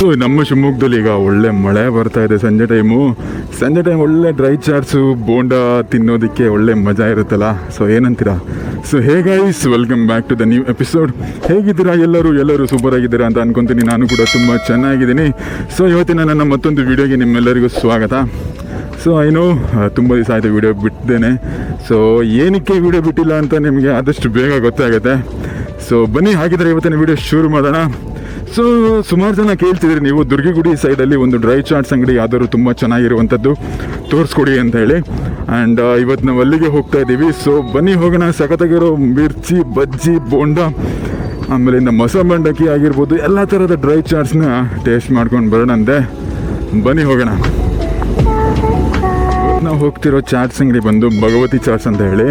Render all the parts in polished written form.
So ನಮ್ಮ ಶಿವಮೊಗ್ಗದಲ್ಲಿ ಈಗ ಒಳ್ಳೆ ಮಳೆ ಬರ್ತಾ ಇದೆ. ಸಂಜೆ ಟೈಮ್ ಒಳ್ಳೆ ಡ್ರೈ ಚಾಟ್ಸು ಬೋಂಡಾ ತಿನ್ನೋದಕ್ಕೆ ಒಳ್ಳೆ ಮಜಾ ಇರುತ್ತಲ್ಲ. ಸೊ ಏನಂತೀರಾ? So hey guys, welcome back to the new episode. ಹೇಗಿದ್ದೀರಾ ಎಲ್ಲರೂ ಸೂಪರ್ ಆಗಿದ್ದೀರಾ ಅಂತ ಅನ್ಕೊತೀನಿ. ನಾನು ಕೂಡ ತುಂಬ ಚೆನ್ನಾಗಿದ್ದೀನಿ. ಸೊ ಇವತ್ತಿನ ನನ್ನ ಮತ್ತೊಂದು ವಿಡಿಯೋಗೆ ನಿಮ್ಮೆಲ್ಲರಿಗೂ ಸ್ವಾಗತ. ಸೊ ಐನೋ ತುಂಬ ದಿವಸ ಆಯಿತು ವಿಡಿಯೋ ಬಿಟ್ಟಿದ್ದೇನೆ. ಸೊ ಏನಕ್ಕೆ ವಿಡಿಯೋ ಬಿಟ್ಟಿಲ್ಲ ಅಂತ ನಿಮಗೆ ಆದಷ್ಟು ಬೇಗ ಗೊತ್ತಾಗುತ್ತೆ. ಸೊ ಬನ್ನಿ, ಹಾಗಿದ್ರೆ ಇವತ್ತಿನ ವಿಡಿಯೋ ಶುರು ಮಾಡೋಣ. ಸೊ ಸುಮಾರು ಜನ ಕೇಳ್ತಿದ್ರಿ ನೀವು, ದುರ್ಗಿಗುಡಿ ಸೈಡಲ್ಲಿ ಒಂದು ಡ್ರೈ ಚಾಟ್ಸ್ ಅಂಗಡಿ ಯಾವ್ದಾದ್ರು ತುಂಬ ಚೆನ್ನಾಗಿರುವಂಥದ್ದು ತೋರಿಸ್ಕೊಡಿ ಅಂತ ಹೇಳಿ. ಆ್ಯಂಡ್ ಇವತ್ತು ನಾವು ಅಲ್ಲಿಗೆ ಹೋಗ್ತಾ ಇದ್ದೀವಿ. ಸೊ ಬನ್ನಿ ಹೋಗೋಣ. ಸಖತ್ತಾಗಿರೋ ಮಿರ್ಚಿ, ಬಜ್ಜಿ, ಬೋಂಡ, ಆಮೇಲೆ ಮೊಸರು ಮಂಡಕ್ಕಿ ಆಗಿರ್ಬೋದು, ಎಲ್ಲ ಥರದ ಡ್ರೈ ಚಾಟ್ಸ್ನ ಟೇಸ್ಟ್ ಮಾಡ್ಕೊಂಡು ಬರೋಣ ಅಂದೆ. ಬನ್ನಿ ಹೋಗೋಣ. ನಾವು ಹೋಗ್ತಿರೋ ಚಾಟ್ಸ್ ಅಂಗಡಿ ಬಂದು ಭಗವತಿ ಚಾಟ್ಸ್ ಅಂತ ಹೇಳಿ.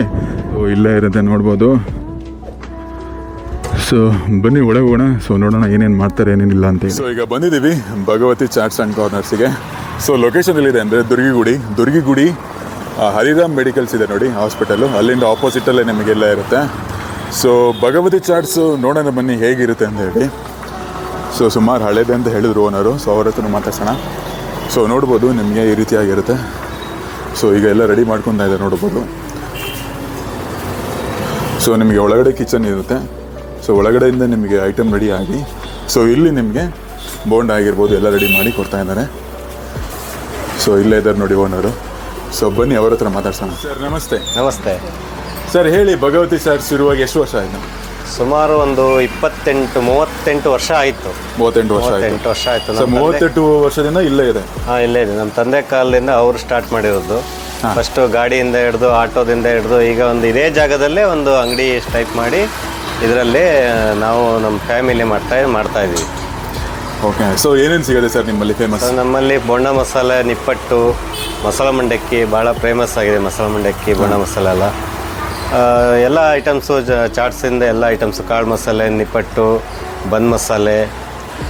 ಸೊ ಇಲ್ಲೇ ಇರುತ್ತೆ, ನೋಡ್ಬೋದು. ಸೊ ಬನ್ನಿ ಒಳಗೆ ಹೋಗೋಣ. ಸೊ ನೋಡೋಣ ಏನೇನು ಮಾಡ್ತಾರೆ ಏನೇನಿಲ್ಲ ಅಂತ. ಸೊ ಈಗ ಬಂದಿದ್ದೀವಿ ಭಗವತಿ ಚಾಟ್ಸ್ ಆ್ಯಂಡ್ ಕಾರ್ನರ್ಸಿಗೆ. ಸೊ ಲೊಕೇಶನ್ ಎಲ್ಲಿದೆ ಅಂದರೆ ದುರ್ಗಿಗುಡಿ ಹರಿರಾಮ್ ಮೆಡಿಕಲ್ಸ್ ಇದೆ ನೋಡಿ, ಹಾಸ್ಪಿಟಲು. ಅಲ್ಲಿಂದ ಆಪೋಸಿಟಲ್ಲೇ ನಿಮಗೆಲ್ಲ ಇರುತ್ತೆ. ಸೊ ಭಗವತಿ ಚಾಟ್ಸು ನೋಡೋಣ ಬನ್ನಿ ಹೇಗಿರುತ್ತೆ ಅಂತ ಹೇಳಿ. ಸೊ ಸುಮಾರು ಹಳೇದೆ ಅಂತ ಹೇಳಿದ್ರು ಓನರು. ಸೊ ಅವ್ರ ಹತ್ರ ಮಾತಾಡ್ಸೋಣ. ಸೊ ನೋಡ್ಬೋದು ನಿಮಗೆ ಈ ರೀತಿಯಾಗಿರುತ್ತೆ. ಸೊ ಈಗ ಎಲ್ಲ ರೆಡಿ ಮಾಡ್ಕೊತಾ ಇದೆ, ನೋಡ್ಬೋದು. ಸೊ ನಿಮಗೆ ಒಳಗಡೆ ಕಿಚನ್ ಇರುತ್ತೆ. ಸೊ ಒಳಗಡೆಯಿಂದ ನಿಮಗೆ ಐಟಮ್ ರೆಡಿ ಆಗಿ, ಸೊ ಇಲ್ಲಿ ನಿಮಗೆ ಬೋಂಡ ಆಗಿರ್ಬೋದು ಎಲ್ಲ ರೆಡಿ ಮಾಡಿ ಕೊಡ್ತಾ ಇದ್ದಾರೆ. ಸೊ ಇಲ್ಲೇ ಇದ್ದಾರೆ ನೋಡಿ ಓನರು. ಸೊ ಬನ್ನಿ ಅವ್ರ ಹತ್ರ ಮಾತಾಡ್ಸೋಣ. ಸರ್ ನಮಸ್ತೆ. ನಮಸ್ತೆ ಸರ್ ಹೇಳಿ, ಭಗವತಿ ಚಾಟ್ಸ್ ಇರುವಾಗ ಎಷ್ಟು ವರ್ಷ ಆಯಿತು? ಸುಮಾರು ಒಂದು 38 ವರ್ಷ ಆಯಿತು. 38 ವರ್ಷ ಆಯಿತು. ಸೊ 38 ವರ್ಷದಿಂದ ಇಲ್ಲೇ ಇದೆ? ಹಾಂ, ಇಲ್ಲೇ ಇದೆ. ನಮ್ಮ ತಂದೆ ಕಾಲದಿಂದ ಅವರು ಸ್ಟಾರ್ಟ್ ಮಾಡಿರೋದು. ಫಸ್ಟು ಗಾಡಿಯಿಂದ ಹಿಡಿದು ಆಟೋದಿಂದ ಹಿಡಿದು ಈಗ ಒಂದು ಇದೇ ಜಾಗದಲ್ಲೇ ಒಂದು ಅಂಗಡಿ ಟೈಪ್ ಮಾಡಿ ಇದರಲ್ಲಿ ನಾವು ನಮ್ಮ ಫ್ಯಾಮಿಲಿ ಮಾಡ್ತಾ ಇದ್ದೀವಿ. ಓಕೆ. ಸೊ ಏನೇನು ಸಿಗುತ್ತೆ ಸರ್ ನಿಮ್ಮಲ್ಲಿ ಫೇಮಸ್? ನಮ್ಮಲ್ಲಿ ಬೋಂಡ ಮಸಾಲೆ, ನಿಪ್ಪಟ್ಟು, ಮಸಾಲ ಮಂಡಕ್ಕಿ ಭಾಳ ಫೇಮಸ್ ಆಗಿದೆ. ಮಸಾಲ ಮಂಡಕ್ಕಿ, ಬೋಂಡ ಮಸಾಲೆ ಎಲ್ಲ ಐಟಮ್ಸು, ಚಾಟ್ಸಿಂದ ಎಲ್ಲ ಐಟಮ್ಸು, ಕಾಳು ಮಸಾಲೆ, ನಿಪ್ಪಟ್ಟು, ಬಂದ್ ಮಸಾಲೆ,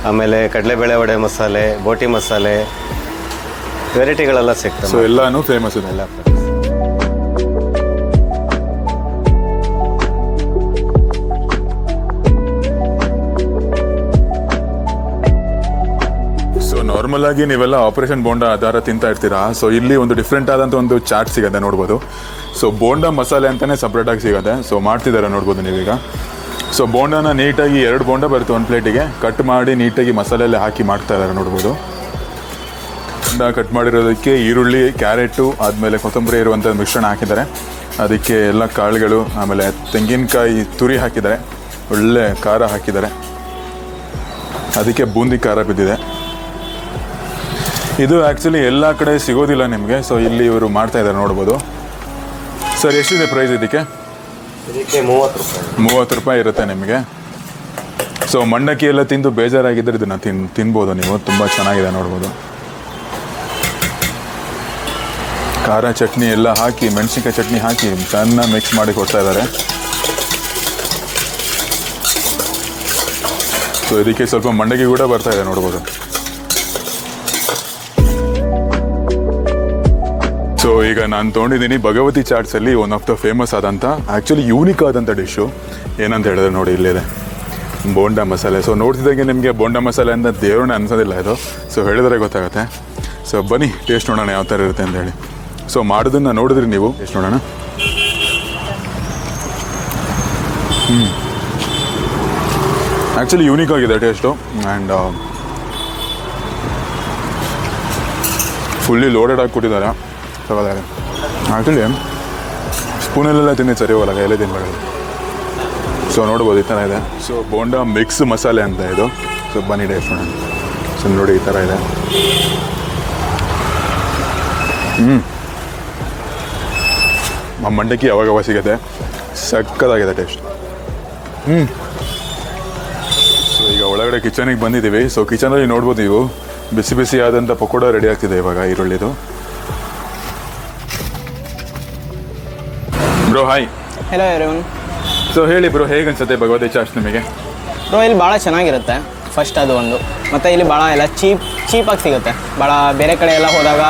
ಆಮೇಲೆ ಕಡಲೆಬೇಳೆ ವಡೆ ಮಸಾಲೆ, ಬೋಟಿ ಮಸಾಲೆ, ವೆರೈಟಿಗಳೆಲ್ಲ ಸಿಗ್ತವೆ. ಸೊ ಎಲ್ಲನೂ ಫೇಮಸ್ ಇದೆ. ಎಲ್ಲ ನಾರ್ಮಲ್ ಆಗಿ ನೀವೆಲ್ಲ ಆಪರೇಷನ್ ಬೋಂಡ ಆಧಾರ ತಿಂತಾ ಇರ್ತೀರಾ. ಸೊ ಇಲ್ಲಿ ಒಂದು ಡಿಫ್ರೆಂಟ್ ಆದಂಥ ಒಂದು ಚಾಟ್ ಸಿಗುತ್ತೆ, ನೋಡ್ಬೋದು. ಸೊ ಬೋಂಡ ಮಸಾಲೆ ಅಂತಲೇ ಸಪ್ರೇಟಾಗಿ ಸಿಗುತ್ತೆ. ಸೊ ಮಾಡ್ತಿದ್ದಾರೆ, ನೋಡ್ಬೋದು ನೀವೀಗ. ಸೊ ಬೋಂಡನ ನೀಟಾಗಿ 2 ಬೋಂಡ ಬರುತ್ತೆ ಒಂದು ಪ್ಲೇಟಿಗೆ, ಕಟ್ ಮಾಡಿ ನೀಟಾಗಿ ಮಸಾಲೆಯಲ್ಲೇ ಹಾಕಿ ಮಾಡ್ತಾ ಇದ್ದಾರೆ, ನೋಡ್ಬೋದು. ಬೋಂಡ ಕಟ್ ಮಾಡಿರೋದಕ್ಕೆ ಈರುಳ್ಳಿ, ಕ್ಯಾರೆಟು, ಆದಮೇಲೆ ಕೊತ್ತಂಬರಿ ಇರುವಂಥ ಮಿಶ್ರಣ ಹಾಕಿದ್ದಾರೆ. ಅದಕ್ಕೆ ಎಲ್ಲ ಕಾಳುಗಳು, ಆಮೇಲೆ ತೆಂಗಿನಕಾಯಿ ತುರಿ ಹಾಕಿದ್ದಾರೆ, ಒಳ್ಳೆ ಖಾರ ಹಾಕಿದ್ದಾರೆ. ಅದಕ್ಕೆ ಬೂಂದಿ ಖಾರ ಬಿದ್ದಿದೆ. ಇದು ಆ್ಯಕ್ಚುಲಿ ಎಲ್ಲ ಕಡೆ ಸಿಗೋದಿಲ್ಲ ನಿಮಗೆ. ಸೊ ಇಲ್ಲಿ ಇವರು ಮಾಡ್ತಾ ಇದ್ದಾರೆ, ನೋಡ್ಬೋದು. ಸರ್ ಎಷ್ಟಿದೆ ಪ್ರೈಸ್ ಇದಕ್ಕೆ? 30 ರೂಪಾಯಿ ಇರುತ್ತೆ ನಿಮಗೆ. ಸೊ ಮಂಡಕ್ಕಿ ಎಲ್ಲ ತಿಂದು ಬೇಜಾರಾಗಿದ್ದರೆ ಇದನ್ನು ತಿನ್ಬೋದು ನೀವು. ತುಂಬ ಚೆನ್ನಾಗಿದೆ, ನೋಡ್ಬೋದು. ಖಾರ ಚಟ್ನಿ ಎಲ್ಲ ಹಾಕಿ, ಮೆಣಸಿನ್ಕಾಯಿ ಚಟ್ನಿ ಹಾಕಿ ಚೆನ್ನಾಗಿ ಮಿಕ್ಸ್ ಮಾಡಿ ಕೊಡ್ತಾ ಇದ್ದಾರೆ. ಸೊ ಇದಕ್ಕೆ ಸ್ವಲ್ಪ ಮಂಡಕ್ಕಿ ಕೂಡ ಬರ್ತಾ ಇದೆ, ನೋಡ್ಬೋದು. ಸೊ ಈಗ ನಾನು ತೊಗೊಂಡಿದ್ದೀನಿ ಭಗವತಿ ಚಾಟ್ಸಲ್ಲಿ ಒನ್ ಆಫ್ ದ ಫೇಮಸ್ ಆದಂಥ, ಆ್ಯಕ್ಚುಲಿ ಯೂನಿಕ್ ಆದಂಥ ಡಿಶ್ಶು ಏನಂತ ಹೇಳಿದ್ರೆ ನೋಡಿ, ಇಲ್ಲಿದೆ ಬೋಂಡ ಮಸಾಲೆ. ಸೊ ನೋಡ್ತಿದ್ದಂಗೆ ನಿಮಗೆ ಬೋಂಡ ಮಸಾಲೆ ಅಂತ ದೇವ್ರನ್ನ ಅನ್ಸೋದಿಲ್ಲ ಇದು. ಸೊ ಹೇಳಿದ್ರೆ ಗೊತ್ತಾಗುತ್ತೆ. ಸೊ ಬನ್ನಿ ಟೇಸ್ಟ್ ನೋಡೋಣ ಯಾವ ಥರ ಇರುತ್ತೆ ಅಂತ ಹೇಳಿ. ಸೊ ಮಾಡೋದನ್ನು ನೋಡಿದ್ರಿ ನೀವು, ಟೇಸ್ಟ್ ನೋಡೋಣ. ಆ್ಯಕ್ಚುಲಿ ಯೂನಿಕ್ ಆಗಿದೆ ಟೇಸ್ಟು. ಆ್ಯಂಡ್ ಫುಲ್ಲಿ ಲೋಡೆಡ್ ಆಗಿ ಕೊಟ್ಟಿದ್ದಾರೆ. ತಗೋದಾರೆ ಆ್ಯಕ್ಚುಲಿ ಸ್ಪೂನಲ್ಲೆಲ್ಲ ತಿಂದು ಸರಿ ಹೋಗಲ್ಲ, ಕೈಯಲ್ಲೇ ತಿನ್ಬಾರ್ದು. ಸೊ ನೋಡ್ಬೋದು ಈ ಥರ ಇದೆ. ಸೊ ಬೋಂಡ ಮಿಕ್ಸ್ ಮಸಾಲೆ ಅಂತ ಇದು. ಸೊ ಬನ್ನಿ ಟೇಸ್ಟ್ ಮಾಡೋಣ. ಸೊ ನೋಡಿ ಈ ಥರ ಇದೆ. ಮಂಡಕ್ಕಿ ಅವಾಗವಾಗ ಸಿಗುತ್ತೆ, ಸಕ್ಕತ್ತಾಗಿದೆ ಟೇಸ್ಟ್. ಸೊ ಈಗ ಒಳಗಡೆ ಕಿಚನಿಗೆ ಬಂದಿದ್ದೀವಿ. ಸೊ ಕಿಚನಲ್ಲಿ ನೋಡ್ಬೋದು ನೀವು, ಬಿಸಿ ಬಿಸಿ ಆದಂಥ ಪಕೋಡ ರೆಡಿ ಆಗ್ತಿದೆ ಇವಾಗ, ಈರುಳ್ಳಿದು. Bro hi. Hello everyone. So ಹೇಳಿ ಬ್ರೋ, ಹೇಗೆ ಅನ್ಸುತ್ತೆ ಭಗವತಿ ಚಾಟ್ಸ್ ನಿಮಗೆ? ಬ್ರೋ ಇಲ್ಲಿ ಭಾಳ ಚೆನ್ನಾಗಿರುತ್ತೆ. ಫಸ್ಟ್ ಅದು ಒಂದು, ಮತ್ತು ಇಲ್ಲಿ ಭಾಳ ಎಲ್ಲ ಚೀಪಾಗಿ ಸಿಗುತ್ತೆ. ಭಾಳ ಬೇರೆ ಕಡೆ ಎಲ್ಲ ಹೋದಾಗ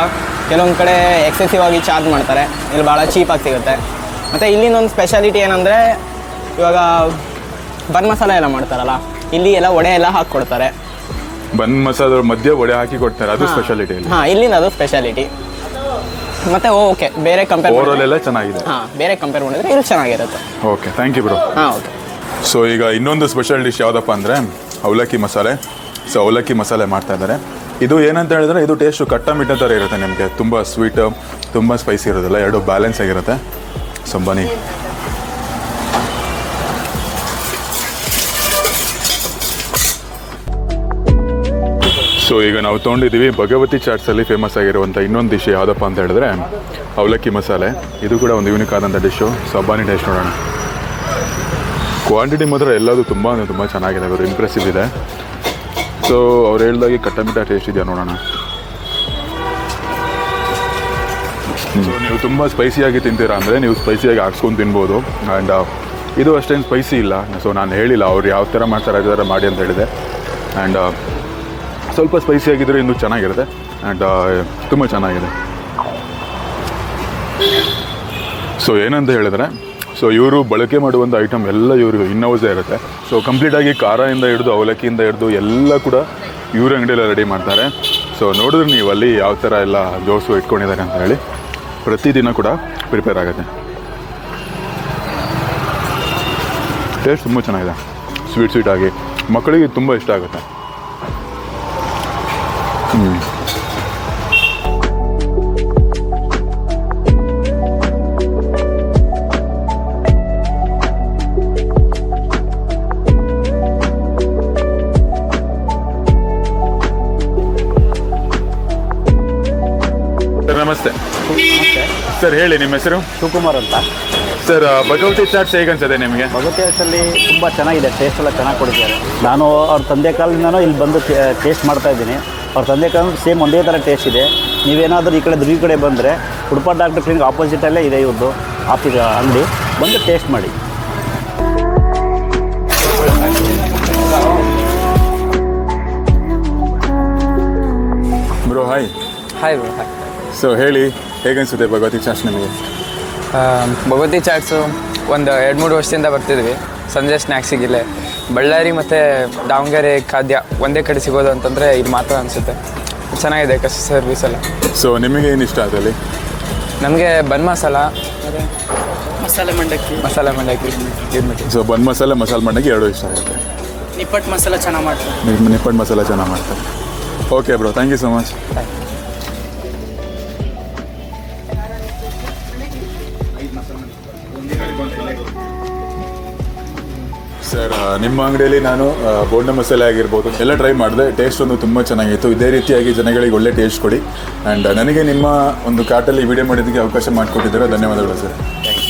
ಕೆಲವೊಂದು ಕಡೆ ಎಕ್ಸೆಸಿವ್ ಆಗಿ ಚಾರ್ಜ್ ಮಾಡ್ತಾರೆ, ಇಲ್ಲಿ ಭಾಳ ಚೀಪಾಗಿ ಸಿಗುತ್ತೆ. ಮತ್ತು ಇಲ್ಲಿಂದ ಒಂದು ಸ್ಪೆಷಾಲಿಟಿ ಏನಂದರೆ, ಇವಾಗ ಬನ್ ಮಸಾಲೆ ಎಲ್ಲ ಮಾಡ್ತಾರಲ್ಲ, ಇಲ್ಲಿ ಎಲ್ಲ ವಡೆ ಎಲ್ಲ ಹಾಕ್ಕೊಡ್ತಾರೆ. ಬನ್ ಮಸಾಲ ಮಧ್ಯೆ ವಡೆ ಹಾಕಿ ಕೊಡ್ತಾರೆ, ಅದು ಸ್ಪೆಷಾಲಿಟಿ ಇಲ್ಲಿ. ಹಾಂ, ಇಲ್ಲಿಂದ ಅದು ಸ್ಪೆಷಾಲಿಟಿ. ಮತ್ತು ಓಕೆ, ಬೇರೆ ಕಂಪೇರ್ ಓವರಾಲ್ ಎಲ್ಲ ಚೆನ್ನಾಗಿದೆ. ಹಾಂ, ಬೇರೆ ಕಂಪೇರ್ ಮಾಡಿದ್ರೆ ಇಲ್ಲಿ ಚೆನ್ನಾಗಿರುತ್ತೆ. Okay, thank you bro. ಹಾಂ, ಓಕೆ. ಸೊ ಈಗ ಇನ್ನೊಂದು ಸ್ಪೆಷಲ್ ಡಿಶ್ ಯಾವುದಪ್ಪ ಅಂದರೆ ಅವಲಕ್ಕಿ ಮಸಾಲೆ. ಸೊ ಅವಲಕ್ಕಿ ಮಸಾಲೆ ಮಾಡ್ತಾ ಇದ್ದಾರೆ. ಇದು ಏನಂತ ಹೇಳಿದ್ರೆ ಇದು ಟೇಸ್ಟು ಕಟ್ಟ ಮಿಟ್ಟ ಥರ ಇರುತ್ತೆ ನಿಮಗೆ, ತುಂಬ ಸ್ವೀಟು ತುಂಬ ಸ್ಪೈಸಿ ಇರೋದಿಲ್ಲ, ಎರಡು ಬ್ಯಾಲೆನ್ಸ್ ಆಗಿರುತ್ತೆ. ಸೊ ಬನ್ನಿ. ಸೊ ಈಗ ನಾವು ತೊಗೊಂಡಿದ್ದೀವಿ ಭಗವತಿ ಚಾಟ್ಸಲ್ಲಿ ಫೇಮಸ್ ಆಗಿರುವಂಥ ಇನ್ನೊಂದು ಡಿಶ್ ಯಾವುದಪ್ಪ ಅಂತ ಹೇಳಿದ್ರೆ ಅವಲಕ್ಕಿ ಮಸಾಲೆ. ಇದು ಕೂಡ ಒಂದು ಯೂನಿಕ್ ಆದಂಥ ಡಿಶ್ಶು. ಸೊ ಬನ್ನಿ ಟೇಸ್ಟ್ ನೋಡೋಣ. ಕ್ವಾಂಟಿಟಿ ಮಾತ್ರ ಎಲ್ಲದು ತುಂಬ ಅಂದರೆ ತುಂಬ ಚೆನ್ನಾಗಿದೆ, ಅವರು ಇಂಪ್ರೆಸಿವ್ ಇದೆ. ಸೊ ಅವ್ರು ಹೇಳ್ದಾಗೆ ಕಟ್ಟಮಿಟ್ಟ ಟೇಸ್ಟ್ ಇದೆಯಾ ನೋಡೋಣ. ನೀವು ತುಂಬ ಸ್ಪೈಸಿಯಾಗಿ ತಿಂತೀರಾ ಅಂದರೆ ನೀವು ಸ್ಪೈಸಿಯಾಗಿ ಹಾಕ್ಸ್ಕೊಂಡು ತಿನ್ಬೋದು. ಆ್ಯಂಡ್ ಇದು ಅಷ್ಟೇನು ಸ್ಪೈಸಿ ಇಲ್ಲ. ಸೊ ನಾನು ಹೇಳಿಲ್ಲ ಅವ್ರು ಯಾವ ಥರ ಮಾಡ್ತಾರೆ ಅದೇ ಥರ ಮಾಡಿ ಅಂತ ಹೇಳಿದೆ. ಆ್ಯಂಡ್ ಸ್ವಲ್ಪ ಸ್ಪೈಸಿಯಾಗಿದ್ದರೆ ಇನ್ನೂ ಚೆನ್ನಾಗಿರುತ್ತೆ. ಆ್ಯಂಡ್ ತುಂಬ ಚೆನ್ನಾಗಿದೆ. ಸೊ ಏನಂತ ಹೇಳಿದ್ರೆ, ಸೊ ಇವರು ಬಳಕೆ ಮಾಡುವಂಥ ಐಟಮ್ ಎಲ್ಲ ಇವ್ರಿಗೆ ಇನ್ನೋಸೇ ಇರುತ್ತೆ. ಸೊ ಕಂಪ್ಲೀಟಾಗಿ ಖಾರದಿಂದ ಹಿಡಿದು ಅವಲಕ್ಕಿಯಿಂದ ಹಿಡಿದು ಎಲ್ಲ ಕೂಡ ಇವ್ರ ಅಂಗಡಿಯಲ್ಲ ರೆಡಿ ಮಾಡ್ತಾರೆ. ಸೊ ನೋಡಿದ್ರೆ ನೀವು ಅಲ್ಲಿ ಯಾವ ಥರ ಎಲ್ಲ ಜೋಡಿಸು ಇಟ್ಕೊಂಡಿದ್ದಾರೆ ಅಂತ ಹೇಳಿ ಪ್ರತಿದಿನ ಕೂಡ ಪ್ರಿಪೇರ್ ಆಗುತ್ತೆ. ಟೇಸ್ಟ್ ತುಂಬ ಚೆನ್ನಾಗಿದೆ, ಸ್ವೀಟಾಗಿ ಮಕ್ಕಳಿಗೆ ತುಂಬ ಇಷ್ಟ ಆಗುತ್ತೆ. ನಮಸ್ತೆ ಸರ್, ಹೇಳಿ ನಿಮ್ಮ ಹೆಸರು? ಶಿವಕುಮಾರ್ ಅಂತ. ಸರ್, ಭಗವತಿ ಚಾಟ್ಸ್ ಹೇಗೆ ಅನ್ಸದೆ ನಿಮಗೆ? ಭಗವತಿ ಚಾಟ್ಸಲ್ಲಿ ತುಂಬ ಚೆನ್ನಾಗಿದೆ, ಟೇಸ್ಟ್ ಎಲ್ಲ ಚೆನ್ನಾಗಿ ಕೊಟ್ಟಿದ್ದಾರೆ. ನಾನು ಅವ್ರ ತಂದೆ ಕಾಲದಿಂದನೂ ಇಲ್ಲಿ ಬಂದು ಟೇಸ್ಟ್ ಮಾಡ್ತಾ ಇದ್ದೀನಿ. ಅವ್ರ ತಂದೆ ಕಾಲದ ಸೇಮ್ ಒಂದೇ ಥರ ಟೇಸ್ಟ್ ಇದೆ. ನೀವೇನಾದರೂ ಈ ಕಡೆ ದುರ್ಗಿ ಕಡೆ ಬಂದರೆ ಉಡುಪ ಡಾಕ್ಟರ್ ಕ್ಲಿನಿಕ್ ಆಪೋಸಿಟಲ್ಲೇ ಇದೆ ಇವ್ರದ್ದು ಆಫೀಸ್ ಅಂಗಡಿ, ಬಂದು ಟೇಸ್ಟ್ ಮಾಡಿ. Bro hi. Hi bro, hi. So ಹೇಳಿ, ಹೇಗನ್ಸುತ್ತೆ ಭಗವತಿ ಚಾಟ್ಸ್ ನಿಮಗೆ? ಭಗವತಿ ಚಾಟ್ಸು ಒಂದು 2-3 ವರ್ಷದಿಂದ ಬರ್ತಿದ್ವಿ ಸಂಜೆ ಸ್ನ್ಯಾಕ್ಸಿಗಿಲ್ಲೇ. ಬಳ್ಳಾರಿ ಮತ್ತು ದಾವಣಗೆರೆ ಖಾದ್ಯ ಒಂದೇ ಕಡೆ ಸಿಗೋದು ಅಂತಂದರೆ ಇದು ಮಾತ್ರ ಅನಿಸುತ್ತೆ. ಚೆನ್ನಾಗಿದೆ ಸರ್ವಿಸ್ ಎಲ್ಲ. ಸೊ ನಿಮಗೆ ಏನು ಇಷ್ಟ ಅದರಲ್ಲಿ? ನಮಗೆ ಬನ್ ಮಸಾಲ ಮತ್ತು ಮಸಾಲೆ ಮಂಡಕ್ಕಿ ಗಿರ್ಮಿಟಿ. ಸೊ ಬನ್ ಮಸಾಲೆ ಮಂಡಕ್ಕಿ ಎರಡು ಇಷ್ಟ ಆಗುತ್ತೆ. ನಿಪ್ಪಟ್ಟು ಮಸಾಲ ಚೆನ್ನಾಗಿ ಮಾಡ್ತಾರೆ. ನಿಪ್ಪಟ್ಟು ಮಸಾಲ ಚೆನ್ನಾಗಿ ಮಾಡ್ತಾರೆ. Okay bro, thank you so much. Sir, ನಿಮ್ಮ ಅಂಗಡಿಯಲ್ಲಿ ನಾನು ಬೋಂಡ ಮಸಾಲೆ ಆಗಿರ್ಬೋದು ಎಲ್ಲ ಟ್ರೈ ಮಾಡಿದೆ. ಟೇಸ್ಟ್ ಒಂದು ತುಂಬ ಚೆನ್ನಾಗಿತ್ತು. ಇದೇ ರೀತಿಯಾಗಿ ಜನಗಳಿಗೆ ಒಳ್ಳೆ ಟೇಸ್ಟ್ ಕೊಡಿ. ಆ್ಯಂಡ್ ನನಗೆ ನಿಮ್ಮ ಒಂದು ಕಾರ್ಟಲ್ಲಿ ವಿಡಿಯೋ ಮಾಡೋದಕ್ಕೆ ಅವಕಾಶ ಮಾಡಿಕೊಟ್ಟಿದ್ದೀರಾ, ಧನ್ಯವಾದಗಳು ಸರ್.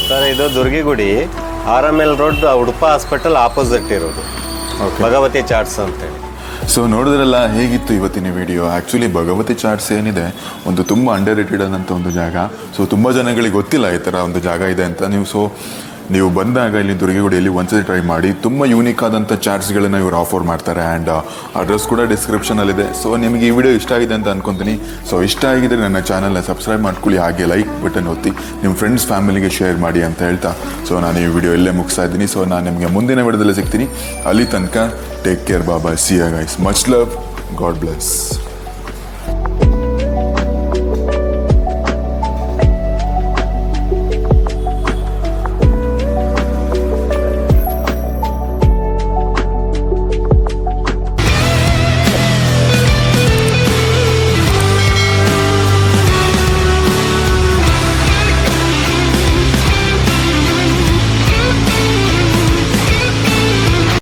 ಸರ್, ಇದು Durgigudi RML road Udupa hospital opposite ಇರೋದು ಓಕೆ, ಭಗವತಿ ಚಾಟ್ಸ್ ಅಂತೇಳಿ. ಸೊ ನೋಡಿದ್ರಲ್ಲ ಹೇಗಿತ್ತು ಇವತ್ತಿನ ವಿಡಿಯೋ. ಆ್ಯಕ್ಚುಲಿ ಭಗವತಿ ಚಾಟ್ಸ್ ಏನಿದೆ ಒಂದು ತುಂಬ ಅಂಡರ್ ರೇಟೆಡ್ ಆದಂಥ ಒಂದು ಜಾಗ. ಸೊ ತುಂಬ ಜನಗಳಿಗೆ ಗೊತ್ತಿಲ್ಲ ಈ ಥರ ಒಂದು ಜಾಗ ಇದೆ ಅಂತ. ನೀವು ಬಂದಾಗ ಇಲ್ಲಿ ದುರ್ಗಿಗುಡಿಯಲ್ಲಿ ಒಂದ್ಸತಿ ಟ್ರೈ ಮಾಡಿ. ತುಂಬ ಯೂನಿಕ್ ಆದಂಥ ಚಾಟ್ಸ್ಗಳನ್ನು ಇವರು ಆಫರ್ ಮಾಡ್ತಾರೆ. ಆ್ಯಂಡ್ ಅಡ್ರೆಸ್ ಕೂಡ ಡಿಸ್ಕ್ರಿಪ್ಷನಲ್ಲಿದೆ. ಸೊ ನಿಮಗೆ ಈ ವಿಡಿಯೋ ಇಷ್ಟ ಆಗಿದೆ ಅಂತ ಅಂದ್ಕೊತೀನಿ. ಸೊ ಇಷ್ಟ ಆಗಿದ್ದರೆ ನನ್ನ ಚಾನಲ್ನ ಸಬ್ಸ್ಕ್ರೈಬ್ ಮಾಡ್ಕೊಳ್ಳಿ, ಹಾಗೆ ಲೈಕ್ ಬಟನ್ ಒತ್ತಿ ನಿಮ್ಮ ಫ್ರೆಂಡ್ಸ್ ಫ್ಯಾಮಿಲಿಗೆ ಶೇರ್ ಮಾಡಿ ಅಂತ ಹೇಳ್ತಾ ಸೊ ನಾನು ಈ ವಿಡಿಯೋ ಇಲ್ಲೇ ಮುಗಿಸ್ತಾ ಇದ್ದೀನಿ. ಸೊ ನಾನು ನಿಮಗೆ ಮುಂದಿನ ವಿಡಿಯೋದಲ್ಲಿ ಸಿಗ್ತೀನಿ. ಅಲ್ಲಿ ತನಕ ಟೇಕ್ ಕೇರ್, ಬಾಬಾ, see you guys, much love, God bless.